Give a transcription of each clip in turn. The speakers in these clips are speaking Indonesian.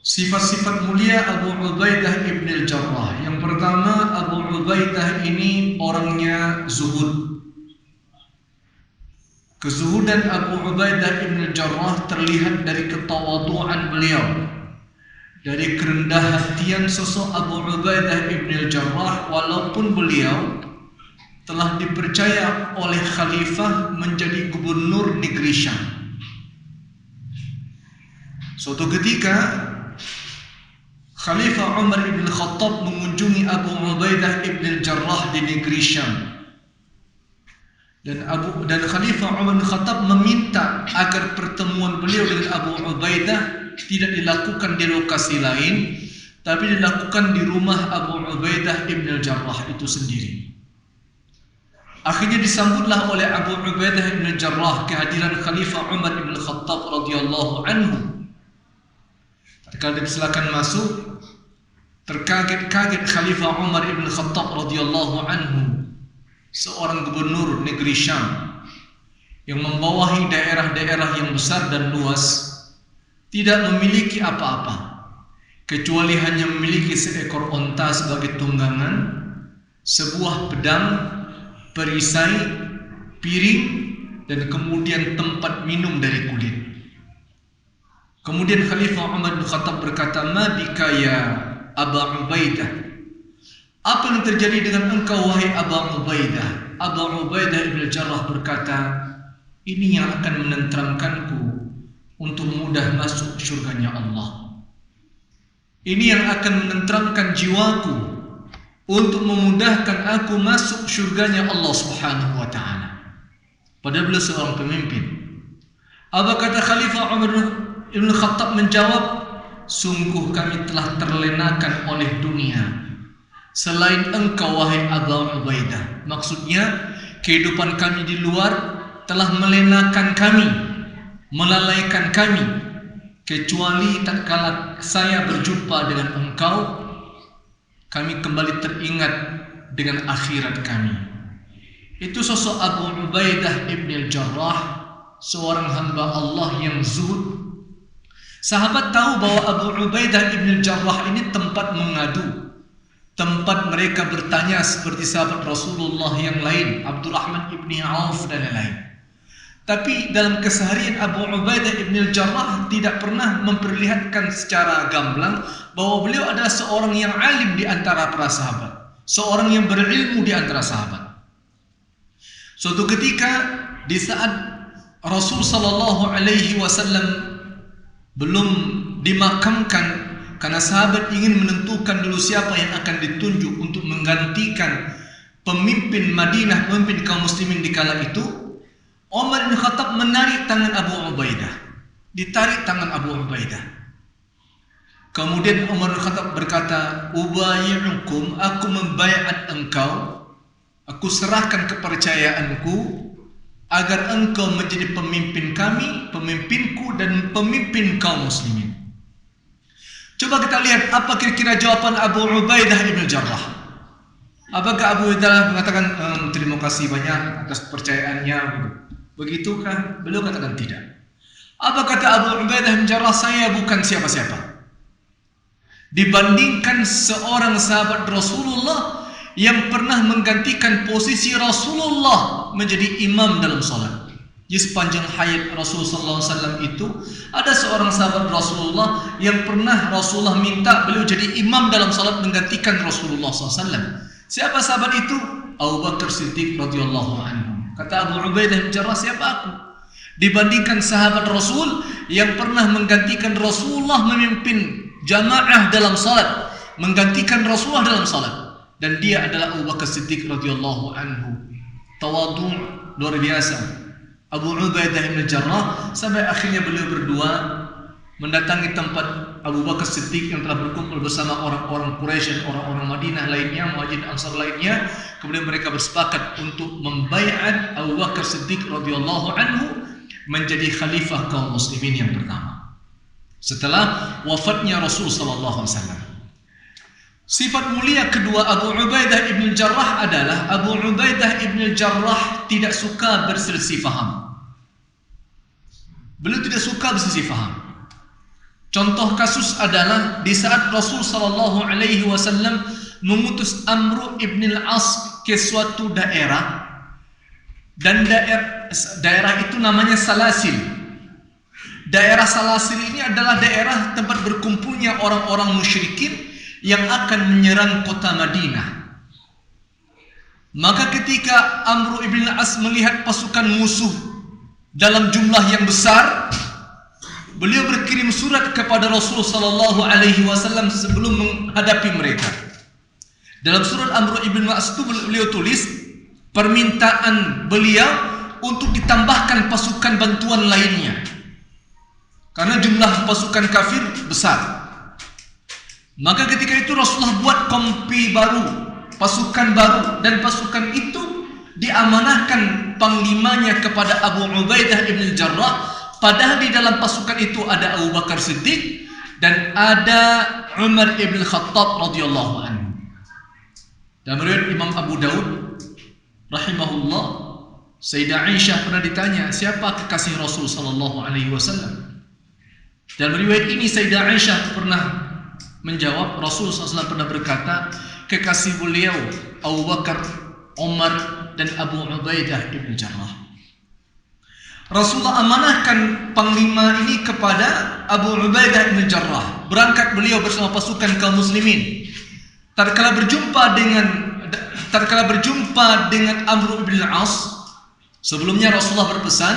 Sifat-sifat mulia Abu Ubaidah ibn al-Jarrah. Yang pertama, Abu Ubaidah ini orangnya zuhud. Kezuhudan Abu Ubaidah ibn al-Jarrah terlihat dari ketawaduan beliau, dari kerendah hatian sosok Abu Ubaidah ibn al-Jarrah, walaupun beliau telah dipercaya oleh khalifah menjadi gubernur negeri Syam. Suatu ketika Khalifah Umar ibn Khattab mengunjungi Abu Ubaidah ibn al-Jarrah di negeri Syam. Dan Khalifah Umar bin Khattab meminta agar pertemuan beliau dengan Abu Ubaidah tidak dilakukan di lokasi lain, tapi dilakukan di rumah Abu Ubaidah ibn al-Jarrah itu sendiri. Akhirnya disambutlah oleh Abu Ubaidah ibn al-Jarrah kehadiran Khalifah Umar ibn Khattab radhiyallahu anhu. Tatkala dipersilakan masuk, terkaget-kaget Khalifah Umar ibn Khattab radhiyallahu anhu, seorang gubernur negeri Syam yang membawahi daerah-daerah yang besar dan luas, tidak memiliki apa-apa kecuali hanya memiliki seekor onta sebagai tunggangan, sebuah pedang, perisai, piring, dan kemudian tempat minum dari kulit. Kemudian Khalifah Umar bin Khattab berkata, "Ma bika ya Aba Ubaidah? Apa yang terjadi dengan engkau wahai Abu Ubaidah?" Abu Ubaidah ibn al-Jarrah berkata, "Ini yang akan menenteramkanku untuk mudah masuk syurganya Allah. Ini yang akan menenteramkan jiwaku untuk memudahkan aku masuk syurganya Allah Subhanahu wa ta'ala." Padahal beliau seorang pemimpin. Apa kata Khalifah Umar ibn Khattab menjawab, "Sungguh kami telah terlenakan oleh dunia selain engkau wahai Abu Ubaidah." Maksudnya kehidupan kami di luar telah melenakan kami, melalaikan kami, kecuali tatkala saya berjumpa dengan engkau, kami kembali teringat dengan akhirat kami. Itu sosok Abu Ubaidah ibn al-Jarrah, seorang hamba Allah yang zuhud. Sahabat tahu bahwa Abu Ubaidah ibn al-Jarrah ini tempat mengadu, tempat mereka bertanya seperti sahabat Rasulullah yang lain, Abdurrahman ibn Auf dan lain-lain. Tapi dalam keseharian Abu Ubaidah ibn al-Jarrah tidak pernah memperlihatkan secara gamblang bahwa beliau adalah seorang yang alim di antara para sahabat, seorang yang berilmu di antara sahabat. Suatu ketika di saat Rasul sallallahu alaihi wasallam belum dimakamkan, karena sahabat ingin menentukan dulu siapa yang akan ditunjuk untuk menggantikan pemimpin Madinah, pemimpin kaum muslimin di kala itu, Umar bin Khattab menarik tangan Abu Ubaidah. Ditarik tangan Abu Ubaidah. Kemudian Umar bin Khattab berkata, "Ubayyi'ukum, aku membaiat engkau, aku serahkan kepercayaanku agar engkau menjadi pemimpin kami, pemimpinku, dan pemimpin kaum muslimin." Coba kita lihat apa kira-kira jawaban Abu Ubaidah ibn al-Jarrah. Apakah Abu Ubaidah mengatakan, "Terima kasih banyak atas kepercayaannya"? Begitukah? Beliau katakan tidak. Apa kata Abu Ubaidah ibn al-Jarrah? "Saya bukan siapa-siapa dibandingkan seorang sahabat Rasulullah yang pernah menggantikan posisi Rasulullah menjadi imam dalam salat." Di sepanjang hayat Rasulullah SAW itu ada seorang sahabat Rasulullah yang pernah Rasulullah minta beliau jadi imam dalam salat menggantikan Rasulullah SAW. Siapa sahabat itu? Abu Bakar Siddiq radhiyallahu anhu. Kata Abu Ubaidah bin Jarrah, "Siapa aku dibandingkan sahabat Rasul yang pernah menggantikan Rasulullah memimpin jamaah dalam salat, menggantikan Rasulullah dalam salat." Dan dia adalah Abu Bakar Siddiq radhiyallahu anhu. Tawadhu luar biasa Abu Ubaidah bin Jarrah, sampai akhirnya beliau berdua mendatangi tempat Abu Bakar Siddiq yang telah berkumpul bersama orang-orang Quraisy dan orang-orang Madinah lainnya, Muhajirin Ansar lainnya. Kemudian mereka bersepakat untuk membaiat Abu Bakar Siddiq radhiyallahu anhu menjadi khalifah kaum muslimin yang pertama setelah wafatnya Rasul sallallahu alaihi wasallam. Sifat mulia kedua Abu Ubaidah ibn Jarrah adalah Abu Ubaidah ibn Jarrah tidak suka berselisih faham. Beliau tidak suka berselisih faham. Contoh kasus adalah di saat Rasul sallallahu alaihi wasallam mengutus Amr ibn al-As ke suatu daerah, dan daerah itu namanya Salasil. Daerah Salasil ini adalah daerah tempat berkumpulnya orang-orang musyrikin yang akan menyerang kota Madinah. Maka ketika Amr ibn al-As melihat pasukan musuh dalam jumlah yang besar, beliau berkirim surat kepada Rasul sallallahu alaihi wasallam sebelum menghadapi mereka. Dalam surat Amr ibn al-As itu beliau tulis permintaan beliau untuk ditambahkan pasukan bantuan lainnya, karena jumlah pasukan kafir besar. Maka ketika itu Rasulullah buat kompi baru, pasukan baru, dan pasukan itu diamanahkan panglimanya kepada Abu Ubaidah ibn al-Jarrah. Padahal di dalam pasukan itu ada Abu Bakar Siddiq dan ada Umar ibn Khattab radhiyallahu anhu. Dan riwayat Imam Abu Daud rahimahullah, Sayyidah Aisyah pernah ditanya, siapa kekasih Rasul sallallahu alaihi wasallam? Dalam riwayat ini Sayyidah Aisyah pernah menjawab, Rasul SAW pernah berkata, kekasih beliau Abu Bakar, Umar, dan Abu Ubaidah ibn Jarrah. Rasulullah amanahkan panglima ini kepada Abu Ubaidah ibn Jarrah. Berangkat beliau bersama pasukan kaum muslimin. Tatkala berjumpa dengan Amr ibn al-As, sebelumnya Rasulullah berpesan,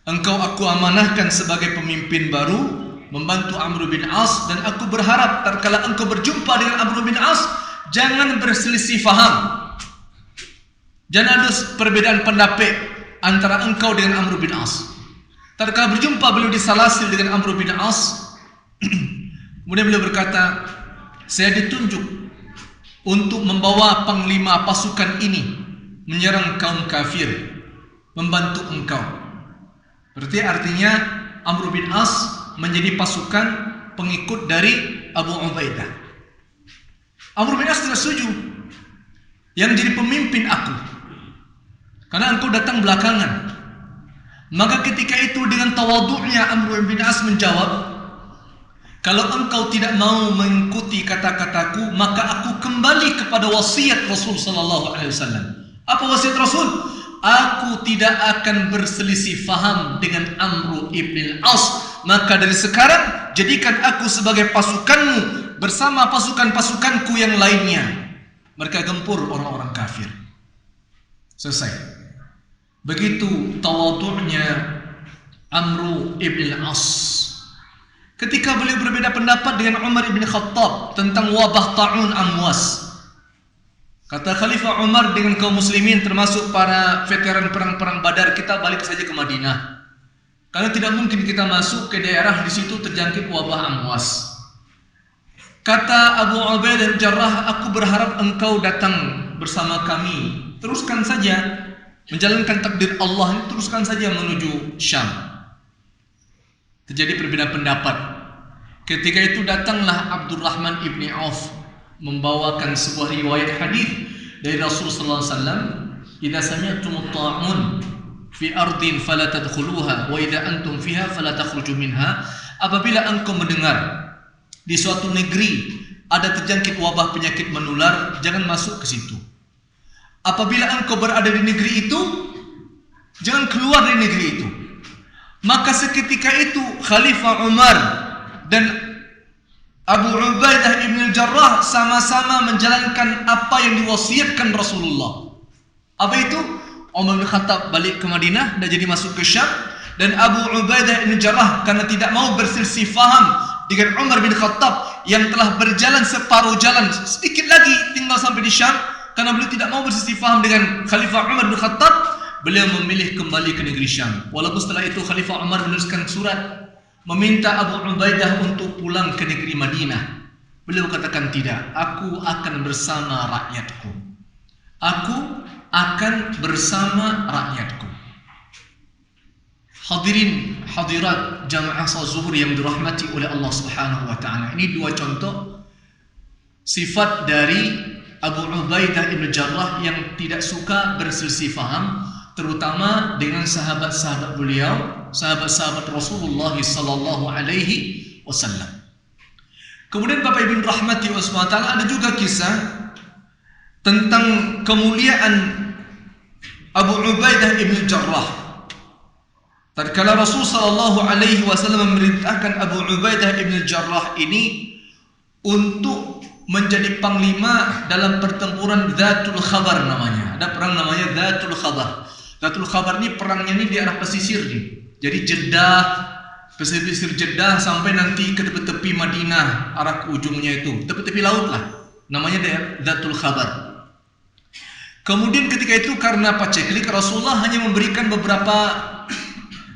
engkau aku amanahkan sebagai pemimpin baru, membantu Amr bin As, dan aku berharap tatkala engkau berjumpa dengan Amr bin As, jangan berselisih faham, jangan ada perbedaan pendapat antara engkau dengan Amr bin As. Tatkala berjumpa beliau di Salasil dengan Amr bin As, kemudian beliau berkata, saya ditunjuk untuk membawa panglima pasukan ini menyerang kaum kafir, membantu engkau. Berarti artinya Amr bin As menjadi pasukan pengikut dari Abu Ubaidah. Amr bin As tidak setuju, yang jadi pemimpin aku, karena engkau datang belakangan. Maka ketika itu dengan tawadhu'nya Amr bin As menjawab, kalau engkau tidak mau mengikuti kata-kataku, maka aku kembali kepada wasiat Rasul sallallahu alaihi wasallam. Apa wasiat Rasul? Aku tidak akan berselisih faham dengan Amr ibn al-As. Maka dari sekarang jadikan aku sebagai pasukanmu bersama pasukan-pasukanku yang lainnya. Mereka gempur orang-orang kafir. Selesai. Begitu tawadhu'nya Amr ibn al-As. Ketika beliau berbeda pendapat dengan Umar ibn Khattab tentang wabah ta'un Amwas, kata Khalifah Umar dengan kaum muslimin termasuk para veteran perang-perang Badar, kita balik saja ke Madinah, karena tidak mungkin kita masuk ke daerah di situ terjangkit wabah Amwas. Kata Abu Ubaidah Jarrah, aku berharap engkau datang bersama kami, teruskan saja menjalankan takdir Allah, teruskan saja menuju Syam. Terjadi perbedaan pendapat. Ketika itu datanglah Abdurrahman ibni Auf membawakan sebuah riwayat hadis dari Rasul sallallahu alaihi wasallam, "Idza sami'tum ta'un fi ardin fala tadkhuluha wa idza antum fiha fala takhruju minha." Apabila engkau mendengar di suatu negeri ada terjangkit wabah penyakit menular, jangan masuk ke situ. Apabila engkau berada di negeri itu, jangan keluar dari negeri itu. Maka seketika itu Khalifah Umar dan Abu Ubaidah ibn al-Jarrah sama-sama menjalankan apa yang diwasiatkan Rasulullah. Apa itu? Umar bin Khattab balik ke Madinah dan jadi masuk ke Syam, dan Abu Ubaidah ibn al-Jarrah karena tidak mau berselisih faham dengan Umar bin Khattab yang telah berjalan separuh jalan, sedikit lagi tinggal sampai di Syam, karena beliau tidak mau berselisih faham dengan Khalifah Umar bin Khattab, beliau memilih kembali ke negeri Syam. Walaupun setelah itu Khalifah Umar menuliskan surat meminta Abu Ubaidah untuk pulang ke negeri Madinah. Beliau katakan tidak, aku akan bersama rakyatku. Aku akan bersama rakyatku. Hadirin hadirat jamaah salat zuhur yang dirahmati oleh Allah Subhanahu wa taala. Ini dua contoh sifat dari Abu Ubaidah ibn Jarrah yang tidak suka berselisih faham, terutama dengan sahabat-sahabat beliau, sahabat-sahabat Rasulullah sallallahu alaihi wasallam. Kemudian Bapak Ibu rahmati Allah SWT, ada juga kisah tentang kemuliaan Abu Ubaidah ibn Jarrah. Tatkala Rasul sallallahu alaihi wasallam memerintahkan Abu Ubaidah ibn Jarrah ini untuk menjadi panglima dalam pertempuran Dzatul Khabar namanya. Ada perang namanya Dzatul Khabar. Dzatul Khabar ini perangnya ini di arah pesisir nih. Jadi Jeddah, pesisir Jeddah sampai nanti ke tepi-tepi Madinah, arah ujungnya itu, tepi-tepi laut lah. Namanya Dzatul Khabar. Kemudian ketika itu karena paceklik, Rasulullah hanya memberikan beberapa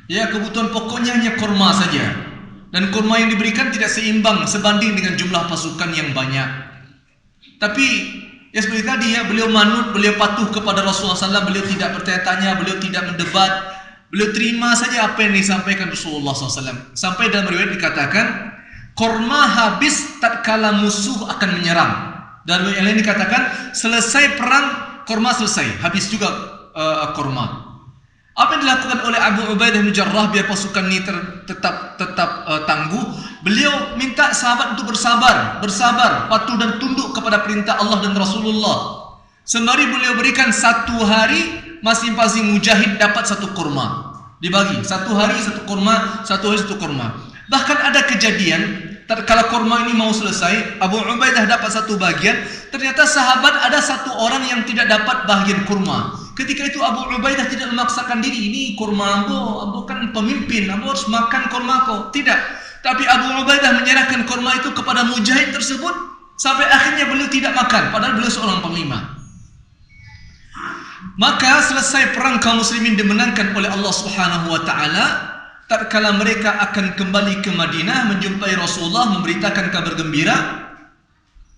kebutuhan pokoknya, hanya kurma saja. Dan kurma yang diberikan tidak seimbang sebanding dengan jumlah pasukan yang banyak. Tapi seperti tadi beliau manut, beliau patuh kepada Rasulullah SAW, beliau tidak bertanya-tanya, beliau tidak mendebat, beliau terima saja apa yang disampaikan Rasulullah SAW. Sampai dalam riwayat dikatakan, kurma habis tatkala musuh akan menyerang. Dan yang lain dikatakan, selesai perang, kurma selesai, habis juga kurma. Apa yang dilakukan oleh Abu Ubaidah bin Jarrah biar pasukan ini tetap tangguh? Beliau minta sahabat untuk bersabar, patuh dan tunduk kepada perintah Allah dan Rasulullah. Sembari beliau berikan 1 hari masing-masing mujahid dapat 1 kurma. Dibagi 1 hari 1 kurma, 1 hari 1 kurma. Bahkan ada kejadian tatkala kurma ini mau selesai, Abu Ubaidah dapat 1 bagian, ternyata sahabat ada 1 orang yang tidak dapat bagian kurma. Ketika itu Abu Ubaidah tidak memaksakan diri, ini kurma Abu kan pemimpin, Abu harus makan kurma kau. Tidak. Tapi Abu Ubaidah menyerahkan kurma itu kepada mujahid tersebut sampai akhirnya beliau tidak makan, padahal beliau seorang panglima. Maka selesai perang kaum muslimin dimenangkan oleh Allah Subhanahu wa taala. Tatkala mereka akan kembali ke Madinah menjumpai Rasulullah, memberitakan kabar gembira,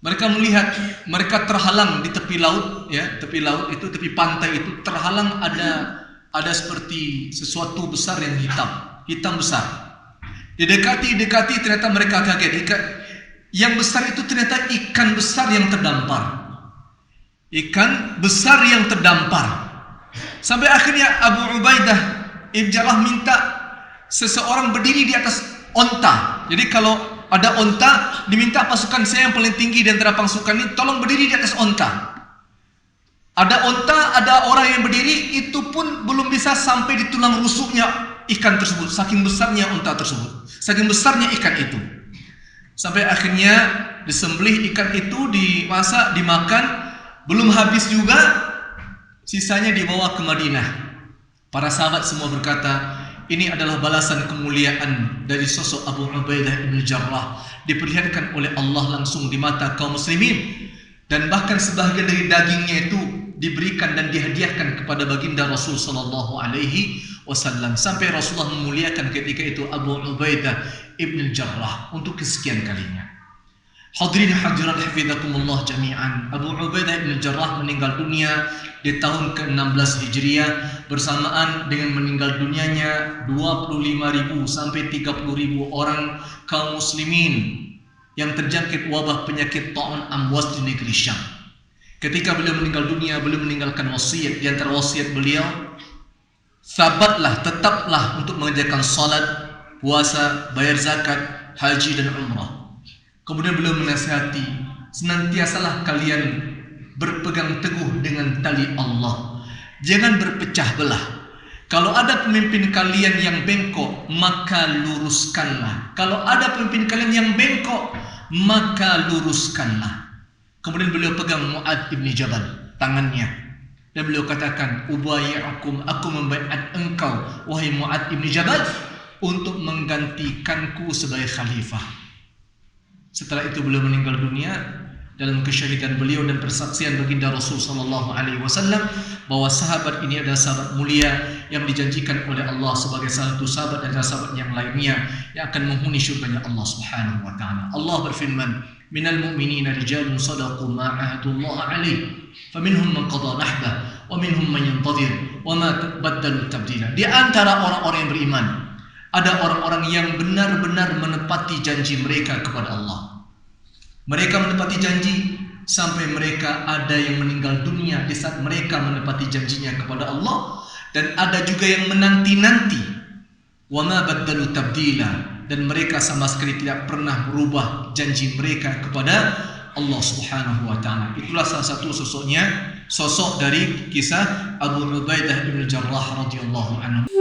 mereka melihat mereka terhalang di tepi laut, tepi laut itu, tepi pantai itu terhalang ada seperti sesuatu besar yang hitam besar. Didekati ternyata mereka kaget. Yang besar itu ternyata ikan besar yang terdampar. Ikan besar yang terdampar. Sampai akhirnya Abu Ubaidah ibn Jarrah minta seseorang berdiri di atas onta. Jadi kalau ada onta, diminta pasukan saya yang paling tinggi di antara pasukan ini tolong berdiri di atas onta. Ada onta, ada orang yang berdiri, itu pun belum bisa sampai di tulang rusuknya ikan tersebut. Saking besarnya onta tersebut, saking besarnya ikan itu. Sampai akhirnya disembelih ikan itu, dimasak, dimakan. Belum habis juga, sisanya dibawa ke Madinah. Para sahabat semua berkata, ini adalah balasan kemuliaan dari sosok Abu Ubaidah bin Jarrah, diperlihatkan oleh Allah langsung di mata kaum muslimin. Dan bahkan sebahagian dari dagingnya itu diberikan dan dihadiahkan kepada baginda Rasul sallallahu alaihi wasallam. Sampai Rasulullah memuliakan ketika itu Abu Ubaidah ibn Jarrah untuk kesekian kalinya. Hadirin hadirat hafizakumullah jami'an. Abu Ubaidah ibn Jarrah meninggal dunia di tahun ke-16 Hijriah bersamaan dengan meninggal dunianya 25.000 sampai 30.000 orang kaum muslimin yang terjangkit wabah penyakit ta'un amwas di negeri Syam. Ketika beliau meninggal dunia, beliau meninggalkan wasiat. Di antara wasiat beliau, sabatlah, tetaplah untuk mengerjakan salat, puasa, bayar zakat, haji dan umrah. Kemudian beliau menasihati, senantiasalah kalian berpegang teguh dengan tali Allah. Jangan berpecah belah. Kalau ada pemimpin kalian yang bengkok, maka luruskanlah. Kalau ada pemimpin kalian yang bengkok, maka luruskanlah. Kemudian beliau pegang Mu'adz ibn Jabal, tangannya. Dan beliau katakan, ubayi'akum, aku membaiat engkau, wahai Mu'adz ibn Jabal, untuk menggantikanku sebagai khalifah. Setelah itu beliau meninggal dunia dalam kesyahidan beliau dan persaksian baginda Rasul sallallahu alaihi wasallam bahwa sahabat ini adalah sahabat mulia yang dijanjikan oleh Allah sebagai salah satu sahabat dan sahabat yang lainnya yang akan menghuni syurganya Allah Subhanahu wa taala. Allah berfirman, "Minal mu'minina rijalun sadaqu ma 'ahadullah alaihi, faminhum man qada nahbah wa minhum man yantadhir wa ma baddalu tabdila." Di antara orang-orang yang beriman ada orang-orang yang benar-benar menepati janji mereka kepada Allah. Mereka menepati janji sampai mereka ada yang meninggal dunia di saat mereka menepati janjinya kepada Allah, dan ada juga yang menanti-nanti. Wa ma baddalu tabdila, dan mereka sama sekali tidak pernah merubah janji mereka kepada Allah Subhanahu wa taala. Itulah salah satu sosok dari kisah Abu Ubaidah bin Jarrah radhiyallahu anhu.